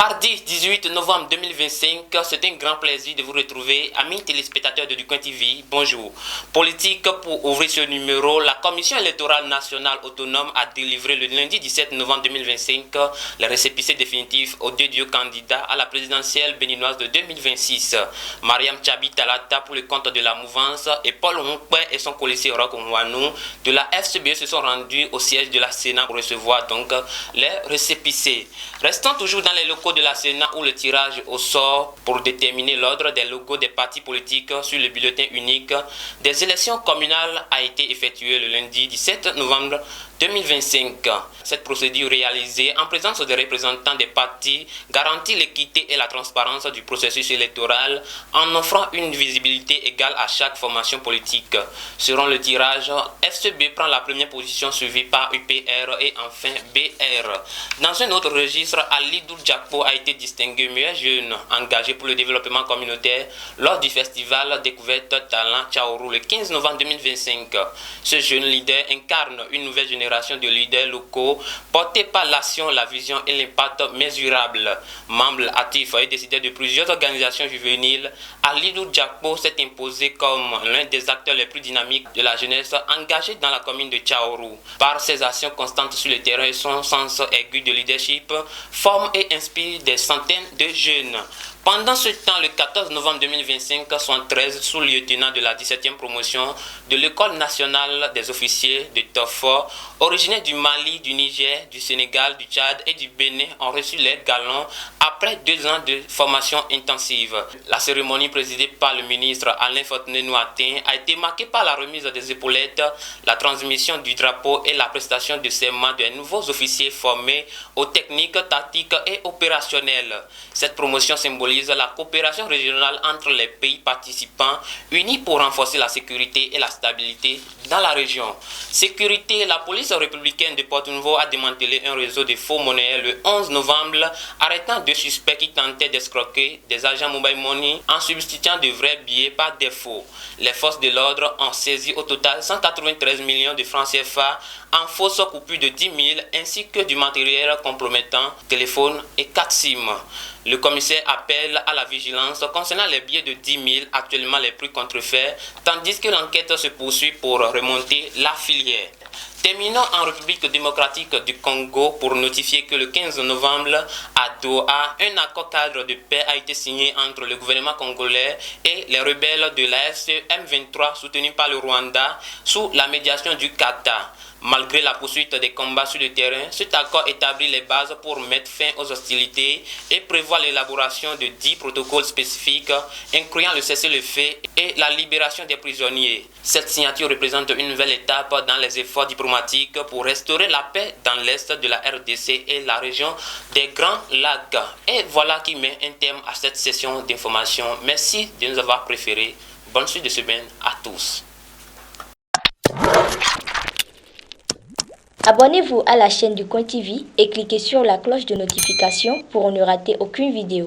Mardi 18 novembre 2025, c'est un grand plaisir de vous retrouver, amis téléspectateurs de Ducoin TV. Bonjour. Politique, pour ouvrir ce numéro, la Commission électorale nationale autonome a délivré le lundi 17 novembre 2025 les récépissés définitifs aux deux candidats à la présidentielle béninoise de 2026. Mariam Tchabi Talata pour le compte de la mouvance et Paul Onkwe et son collègue Roch Mwanou de la FCBE se sont rendus au siège de la Sénat pour recevoir donc les récépissés. Restant toujours dans les locaux de la Sénat où le tirage au sort pour déterminer l'ordre des logos des partis politiques sur le bulletin unique des élections communales a été effectué le lundi 17 novembre 2025. Cette procédure réalisée en présence des représentants des partis garantit l'équité et la transparence du processus électoral en offrant une visibilité égale à chaque formation politique. Selon le tirage, FCB prend la première position suivie par UPR et enfin BR. Dans un autre registre, Ali Doudjakpo a été distingué meilleur jeune engagé pour le développement communautaire lors du festival Découverte Talent Tchaourou le 15 novembre 2025. Ce jeune leader incarne une nouvelle génération de leaders locaux portés par l'action, la vision et l'impact mesurable. Membre actif et décideur de plusieurs organisations juvéniles, Ali Doudjakpo s'est imposé comme l'un des acteurs les plus dynamiques de la jeunesse engagée dans la commune de Tchaourou. Par ses actions constantes sur le terrain et son sens aigu de leadership, forme et inspire des centaines de jeunes. Pendant ce temps, le 14 novembre 2025, sont 13 sous-lieutenants de la 17e promotion de l'École nationale des officiers de Tofor, originaires du Mali, du Niger, du Sénégal, du Tchad et du Bénin, ont reçu les galons après 2 ans de formation intensive. La cérémonie présidée par le ministre Alain Fortuné-Nouattin a été marquée par la remise des épaulettes, la transmission du drapeau et la prestation de serment des nouveaux officiers formés aux techniques tactiques et opérationnelles. Cette promotion symbolise la coopération régionale entre les pays participants unis pour renforcer la sécurité et la stabilité dans la région. Sécurité, la police républicaine de Porto-Nouveau a démantelé un réseau de faux monnaies le 11 novembre, arrêtant 2 suspects qui tentaient d'escroquer des agents mobile money en substituant de vrais billets par défaut. Les forces de l'ordre ont saisi au total 193 millions de francs CFA en fausses coupures de 10 000 ainsi que du matériel compromettant, téléphone et 4 SIM. Le commissaire appelle à la vigilance concernant les billets de 10 000 actuellement les plus contrefaits, tandis que l'enquête se poursuit pour remonter la filière. Terminons en République démocratique du Congo pour notifier que le 15 novembre à Doha, un accord cadre de paix a été signé entre le gouvernement congolais et les rebelles de l'AFC M23 soutenus par le Rwanda sous la médiation du Qatar. Malgré la poursuite des combats sur le terrain, cet accord établit les bases pour mettre fin aux hostilités et prévoit l'élaboration de 10 protocoles spécifiques incluant le cessez-le-feu et la libération des prisonniers. Cette signature représente une nouvelle étape dans les efforts diplomatiques pour restaurer la paix dans l'est de la RDC et la région des Grands Lacs. Et voilà qui met un terme à cette session d'information. Merci de nous avoir préférés. Bonne suite de semaine à tous. Abonnez-vous à la chaîne Ducoin TV et cliquez sur la cloche de notification pour ne rater aucune vidéo.